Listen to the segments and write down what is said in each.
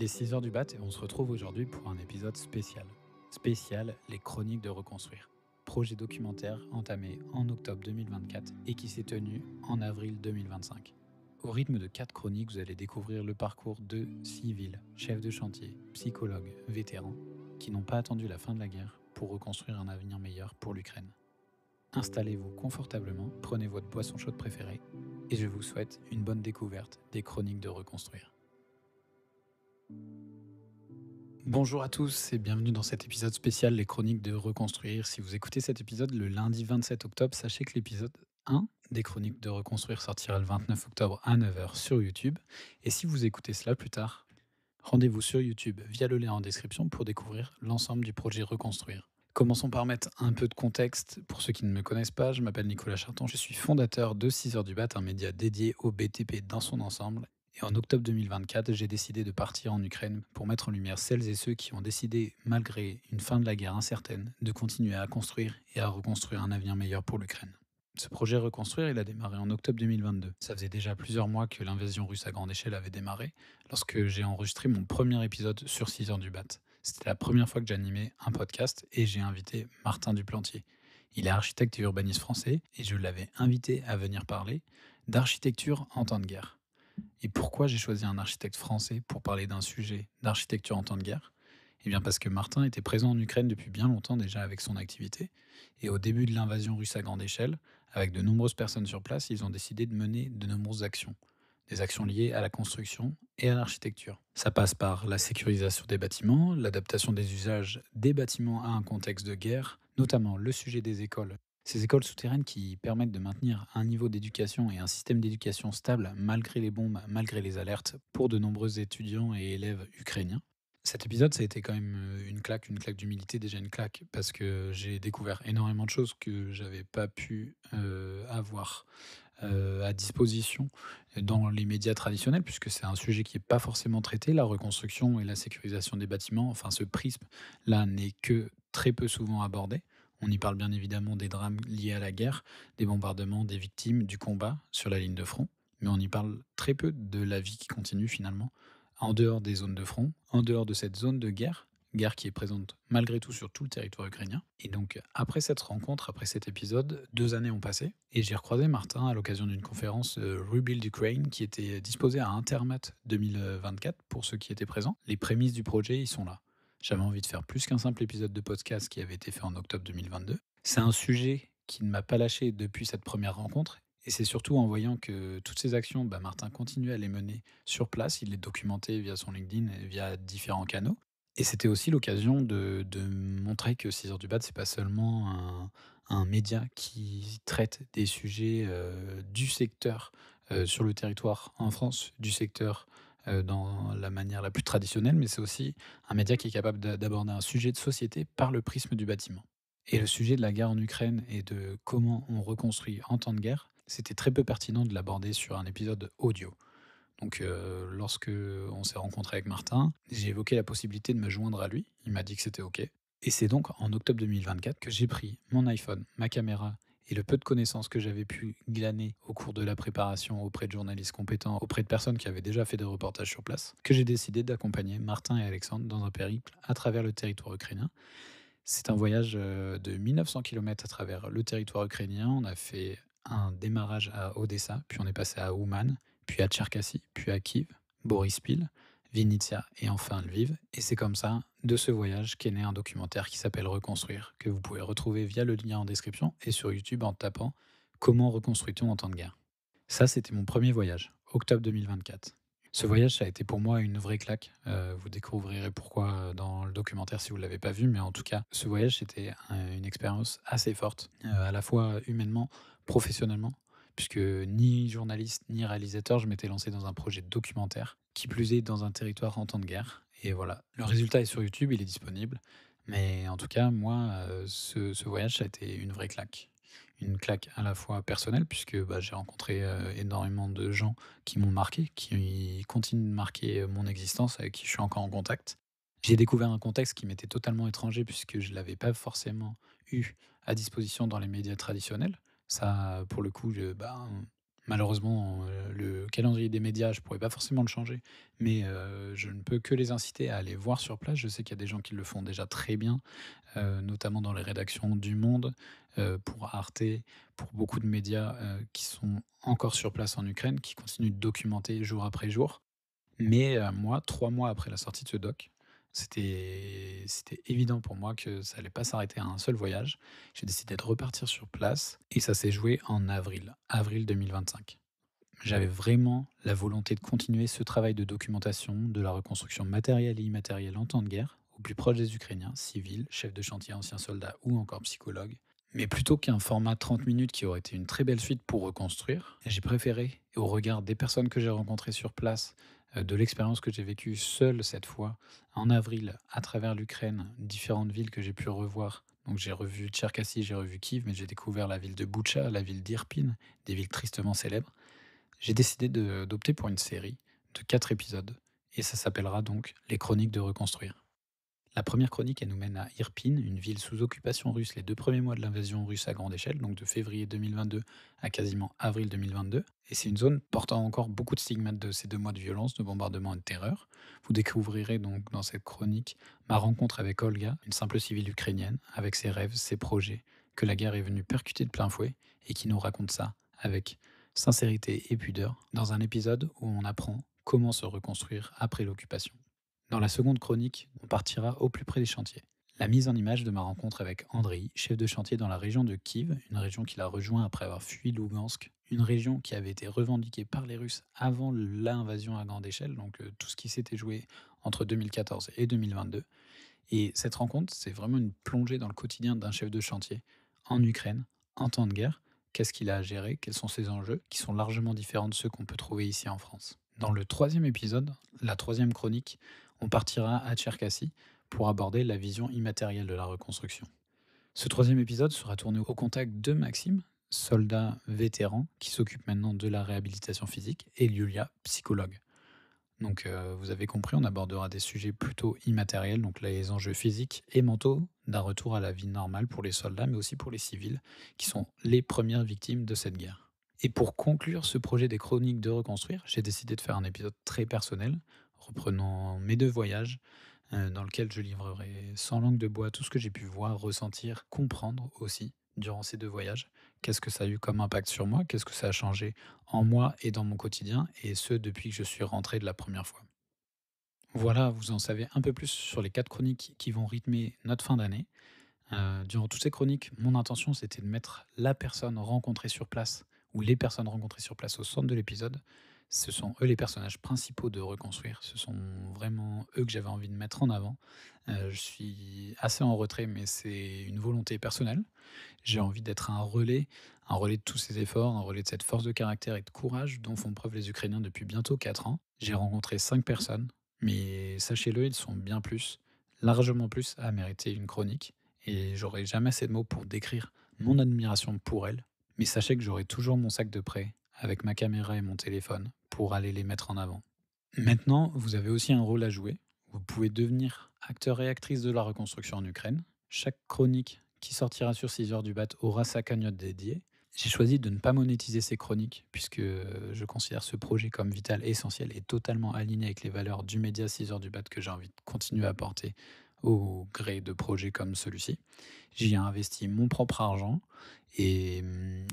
Il est 6 heures du mat et on se retrouve aujourd'hui pour un épisode spécial. Spécial, les chroniques de Reconstruire. Projet documentaire entamé en octobre 2024 et qui s'est tenu en avril 2025. Au rythme de 4 chroniques, vous allez découvrir le parcours de civils, chefs de chantier, psychologues, vétérans, qui n'ont pas attendu la fin de la guerre pour reconstruire un avenir meilleur pour l'Ukraine. Installez-vous confortablement, prenez votre boisson chaude préférée et je vous souhaite une bonne découverte des chroniques de Reconstruire. Bonjour à tous et bienvenue dans cet épisode spécial Les Chroniques de Reconstruire. Si vous écoutez cet épisode le lundi 27 octobre, sachez que l'épisode 1 des Chroniques de Reconstruire sortira le 29 octobre à 9h sur YouTube. Et si vous écoutez cela plus tard, rendez-vous sur YouTube via le lien en description pour découvrir l'ensemble du projet Reconstruire. Commençons par mettre un peu de contexte. Pour ceux qui ne me connaissent pas, je m'appelle Nicolas Charton, je suis fondateur de 6h du Bat, un média dédié au BTP dans son ensemble. Et en octobre 2024, j'ai décidé de partir en Ukraine pour mettre en lumière celles et ceux qui ont décidé, malgré une fin de la guerre incertaine, de continuer à construire et à reconstruire un avenir meilleur pour l'Ukraine. Ce projet Reconstruire, il a démarré en octobre 2022. Ça faisait déjà plusieurs mois que l'invasion russe à grande échelle avait démarré, lorsque j'ai enregistré mon premier épisode sur 6h du Bat. C'était la première fois que j'animais un podcast et j'ai invité Martin Duplantier. Il est architecte et urbaniste français et je l'avais invité à venir parler d'architecture en temps de guerre. Et pourquoi j'ai choisi un architecte français pour parler d'un sujet d'architecture en temps de guerre ? Eh bien parce que Martin était présent en Ukraine depuis bien longtemps déjà avec son activité. Et au début de l'invasion russe à grande échelle, avec de nombreuses personnes sur place, ils ont décidé de mener de nombreuses actions. Des actions liées à la construction et à l'architecture. Ça passe par la sécurisation des bâtiments, l'adaptation des usages des bâtiments à un contexte de guerre, notamment le sujet des écoles. Ces écoles souterraines qui permettent de maintenir un niveau d'éducation et un système d'éducation stable malgré les bombes, malgré les alertes pour de nombreux étudiants et élèves ukrainiens. Cet épisode, ça a été quand même une claque d'humilité, déjà une claque, parce que j'ai découvert énormément de choses que j'avais pas pu avoir à disposition dans les médias traditionnels, puisque c'est un sujet qui n'est pas forcément traité, la reconstruction et la sécurisation des bâtiments. Enfin, ce prisme-là n'est que très peu souvent abordé. On y parle bien évidemment des drames liés à la guerre, des bombardements, des victimes, du combat sur la ligne de front, mais on y parle très peu de la vie qui continue finalement, en dehors des zones de front, en dehors de cette zone de guerre qui est présente malgré tout sur tout le territoire ukrainien. Et donc après cette rencontre, après cet épisode, 2 années ont passé, et j'ai recroisé Martin à l'occasion d'une conférence Rebuild Ukraine qui était disposée à Intermat 2024 pour ceux qui étaient présents. Les prémices du projet, ils sont là. J'avais envie de faire plus qu'un simple épisode de podcast qui avait été fait en octobre 2022. C'est un sujet qui ne m'a pas lâché depuis cette première rencontre. Et c'est surtout en voyant que toutes ces actions, Martin continue à les mener sur place. Il les documentait via son LinkedIn et via différents canaux. Et c'était aussi l'occasion de montrer que 6 heures du Bat, c'est pas seulement un média qui traite des sujets du secteur sur le territoire en France, du secteur dans la manière la plus traditionnelle, mais c'est aussi un média qui est capable d'aborder un sujet de société par le prisme du bâtiment. Et le sujet de la guerre en Ukraine et de comment on reconstruit en temps de guerre, c'était très peu pertinent de l'aborder sur un épisode audio. Donc lorsque on s'est rencontré avec Martin, j'ai évoqué la possibilité de me joindre à lui. Il m'a dit que c'était OK. Et c'est donc en octobre 2024 que j'ai pris mon iPhone, ma caméra et le peu de connaissances que j'avais pu glaner au cours de la préparation auprès de journalistes compétents, auprès de personnes qui avaient déjà fait des reportages sur place, que j'ai décidé d'accompagner Martin et Alexandre dans un périple à travers le territoire ukrainien. C'est un voyage de 1900 km à travers le territoire ukrainien. On a fait un démarrage à Odessa, puis on est passé à Ouman, puis à Tcherkassy, puis à Kiev, Borispil, Vinnytsia et enfin Lviv. Et c'est comme ça, de ce voyage, qu'est né un documentaire qui s'appelle Reconstruire, que vous pouvez retrouver via le lien en description et sur YouTube en tapant « Comment reconstruit-on en temps de guerre ?» Ça, c'était mon premier voyage, octobre 2024. Ce voyage, ça a été pour moi une vraie claque. Vous découvrirez pourquoi dans le documentaire si vous ne l'avez pas vu, mais en tout cas, ce voyage, c'était une expérience assez forte, à la fois humainement, professionnellement, puisque ni journaliste ni réalisateur, je m'étais lancé dans un projet de documentaire, qui plus est dans un territoire en temps de guerre. Et voilà, le résultat est sur YouTube, il est disponible. Mais en tout cas, moi, ce voyage, ça a été une vraie claque. Une claque à la fois personnelle, puisque j'ai rencontré énormément de gens qui m'ont marqué, qui continuent de marquer mon existence, avec qui je suis encore en contact. J'ai découvert un contexte qui m'était totalement étranger, puisque je ne l'avais pas forcément eu à disposition dans les médias traditionnels. Ça, pour le coup, Malheureusement, le calendrier des médias, je pourrais pas forcément le changer, mais je ne peux que les inciter à aller voir sur place. Je sais qu'il y a des gens qui le font déjà très bien, notamment dans les rédactions du Monde, pour Arte, pour beaucoup de médias, qui sont encore sur place en Ukraine, qui continuent de documenter jour après jour. Mais moi, 3 mois après la sortie de ce doc, c'était évident pour moi que ça allait pas s'arrêter à un seul voyage. J'ai décidé de repartir sur place et ça s'est joué en avril 2025. J'avais vraiment la volonté de continuer ce travail de documentation de la reconstruction matérielle et immatérielle en temps de guerre, au plus proche des Ukrainiens, civils, chefs de chantier, anciens soldats ou encore psychologues. Mais plutôt qu'un format 30 minutes qui aurait été une très belle suite pour reconstruire, j'ai préféré, au regard des personnes que j'ai rencontrées sur place, de l'expérience que j'ai vécue seule cette fois, en avril, à travers l'Ukraine, différentes villes que j'ai pu revoir. Donc j'ai revu Tcherkassy, j'ai revu Kiev, mais j'ai découvert la ville de Boutcha, la ville d'Irpin, des villes tristement célèbres. J'ai décidé d'opter pour une série de 4 épisodes, et ça s'appellera donc Les Chroniques de Reconstruire. La première chronique, elle nous mène à Irpin, une ville sous occupation russe les 2 premiers mois de l'invasion russe à grande échelle, donc de février 2022 à quasiment avril 2022. Et c'est une zone portant encore beaucoup de stigmates de ces 2 mois de violence, de bombardement et de terreur. Vous découvrirez donc dans cette chronique ma rencontre avec Olga, une simple civile ukrainienne, avec ses rêves, ses projets, que la guerre est venue percuter de plein fouet, et qui nous raconte ça avec sincérité et pudeur, dans un épisode où on apprend comment se reconstruire après l'occupation. Dans la seconde chronique, on partira au plus près des chantiers. La mise en image de ma rencontre avec Andriy, chef de chantier dans la région de Kiev, une région qu'il a rejoint après avoir fui Lugansk, une région qui avait été revendiquée par les Russes avant l'invasion à grande échelle, donc tout ce qui s'était joué entre 2014 et 2022. Et cette rencontre, c'est vraiment une plongée dans le quotidien d'un chef de chantier en Ukraine, en temps de guerre. Qu'est-ce qu'il a à gérer? Quels sont ses enjeux? Qui sont largement différents de ceux qu'on peut trouver ici en France. Dans le troisième épisode, la troisième chronique, on partira à Tcherkassy pour aborder la vision immatérielle de la reconstruction. Ce troisième épisode sera tourné au contact de Maxime, soldat vétéran qui s'occupe maintenant de la réhabilitation physique, et Yulia, psychologue. Donc vous avez compris, on abordera des sujets plutôt immatériels, donc les enjeux physiques et mentaux d'un retour à la vie normale pour les soldats, mais aussi pour les civils, qui sont les premières victimes de cette guerre. Et pour conclure ce projet des chroniques de reconstruire, j'ai décidé de faire un épisode très personnel, reprenant mes 2 voyages, dans lequel je livrerai sans langue de bois tout ce que j'ai pu voir, ressentir, comprendre aussi durant ces 2 voyages. Qu'est-ce que ça a eu comme impact sur moi? Qu'est-ce que ça a changé en moi et dans mon quotidien, et ce depuis que je suis rentré de la première fois. Voilà, vous en savez un peu plus sur les 4 chroniques qui vont rythmer notre fin d'année. Durant toutes ces chroniques, mon intention, c'était de mettre la personne rencontrée sur place ou les personnes rencontrées sur place au centre de l'épisode. Ce sont eux les personnages principaux de Reconstruire. Ce sont vraiment eux que j'avais envie de mettre en avant. Je suis assez en retrait, mais c'est une volonté personnelle. J'ai envie d'être un relais de tous ces efforts, un relais de cette force de caractère et de courage dont font preuve les Ukrainiens depuis bientôt 4 ans. J'ai rencontré 5 personnes, mais sachez-le, ils sont bien plus, largement plus, à mériter une chronique. Et j'aurai jamais assez de mots pour décrire mon admiration pour elles. Mais sachez que j'aurai toujours mon sac de prêt, avec ma caméra et mon téléphone, pour aller les mettre en avant. Maintenant, vous avez aussi un rôle à jouer. Vous pouvez devenir acteur et actrice de la reconstruction en Ukraine. Chaque chronique qui sortira sur 6 heures du BAT aura sa cagnotte dédiée. J'ai choisi de ne pas monétiser ces chroniques puisque je considère ce projet comme vital, essentiel et totalement aligné avec les valeurs du média 6 heures du BAT que j'ai envie de continuer à porter au gré de projets comme celui-ci. J'y ai investi mon propre argent et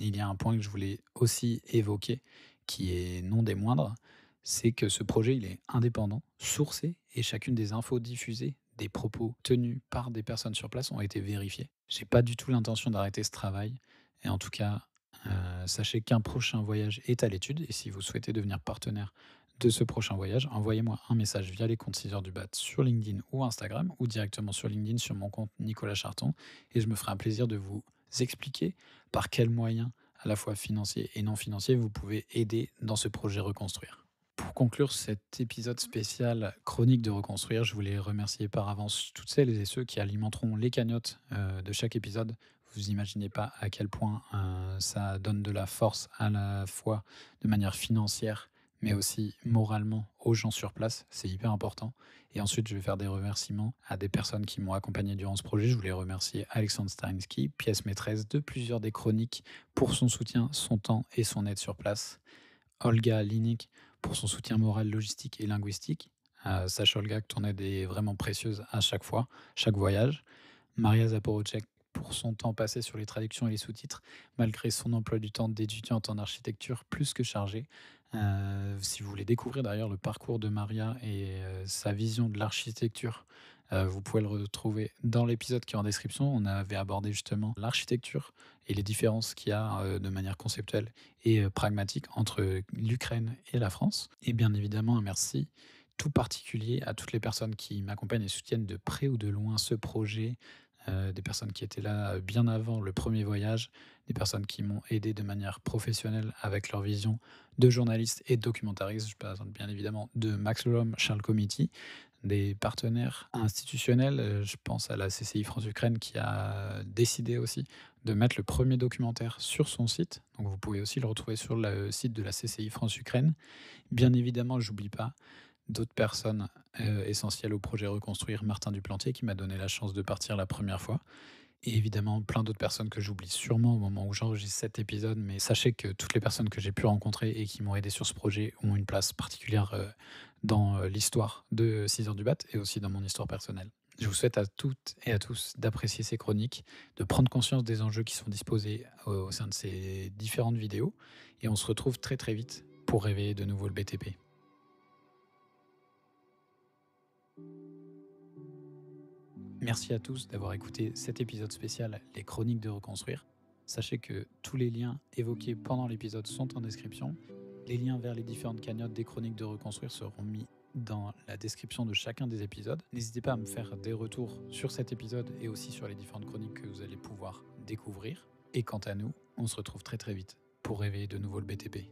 il y a un point que je voulais aussi évoquer qui est non des moindres, c'est que ce projet, il est indépendant, sourcé, et chacune des infos diffusées, des propos tenus par des personnes sur place ont été vérifiés. J'ai pas du tout l'intention d'arrêter ce travail, et en tout cas, sachez qu'un prochain voyage est à l'étude, et si vous souhaitez devenir partenaire de ce prochain voyage, envoyez-moi un message via les comptes 6 heures du BAT sur LinkedIn ou Instagram, ou directement sur LinkedIn sur mon compte Nicolas Charton, et je me ferai un plaisir de vous expliquer par quels moyens, à la fois financiers et non financiers, vous pouvez aider dans ce projet Reconstruire. Pour conclure cet épisode spécial Chronique de Reconstruire, je voulais remercier par avance toutes celles et ceux qui alimenteront les cagnottes de chaque épisode. Vous imaginez pas à quel point ça donne de la force à la fois de manière financière, mais aussi moralement aux gens sur place. C'est hyper important. Et ensuite, je vais faire des remerciements à des personnes qui m'ont accompagné durant ce projet. Je voulais remercier Alexandre Starinsky, pièce maîtresse de plusieurs des chroniques, pour son soutien, son temps et son aide sur place. Olga Linik pour son soutien moral, logistique et linguistique. Sache Olga que ton aide est vraiment précieuse à chaque fois, chaque voyage. Maria Zaporocek pour son temps passé sur les traductions et les sous-titres, malgré son emploi du temps d'étudiante en architecture plus que chargé. Si vous voulez découvrir d'ailleurs le parcours de Maria et sa vision de l'architecture, vous pouvez le retrouver dans l'épisode qui est en description. On avait abordé justement l'architecture et les différences qu'il y a de manière conceptuelle et pragmatique entre l'Ukraine et la France. Et bien évidemment, un merci tout particulier à toutes les personnes qui m'accompagnent et soutiennent de près ou de loin ce projet, des personnes qui étaient là bien avant le premier voyage, des personnes qui m'ont aidé de manière professionnelle avec leur vision de journaliste et de documentariste. Je parle bien évidemment de Max Lelhomme, Charles Comiti, des partenaires institutionnels. Je pense à la CCI France-Ukraine qui a décidé aussi de mettre le premier documentaire sur son site. Donc vous pouvez aussi le retrouver sur le site de la CCI France-Ukraine. Bien évidemment, j'oublie pas d'autres personnes essentielles au projet Reconstruire, Martin Duplantier qui m'a donné la chance de partir la première fois. Et évidemment, plein d'autres personnes que j'oublie sûrement au moment où j'enregistre cet épisode, mais sachez que toutes les personnes que j'ai pu rencontrer et qui m'ont aidé sur ce projet ont une place particulière dans l'histoire de 6 heures du Bat et aussi dans mon histoire personnelle. Je vous souhaite à toutes et à tous d'apprécier ces chroniques, de prendre conscience des enjeux qui sont disposés au sein de ces différentes vidéos, et on se retrouve très très vite pour réveiller de nouveau le BTP. Merci à tous d'avoir écouté cet épisode spécial Les Chroniques de Reconstruire. Sachez que tous les liens évoqués pendant l'épisode sont en description. Les liens vers les différentes cagnottes des Chroniques de Reconstruire seront mis dans la description de chacun des épisodes. N'hésitez pas à me faire des retours sur cet épisode et aussi sur les différentes chroniques que vous allez pouvoir découvrir. Et quant à nous, on se retrouve très très vite pour réveiller de nouveau le BTP.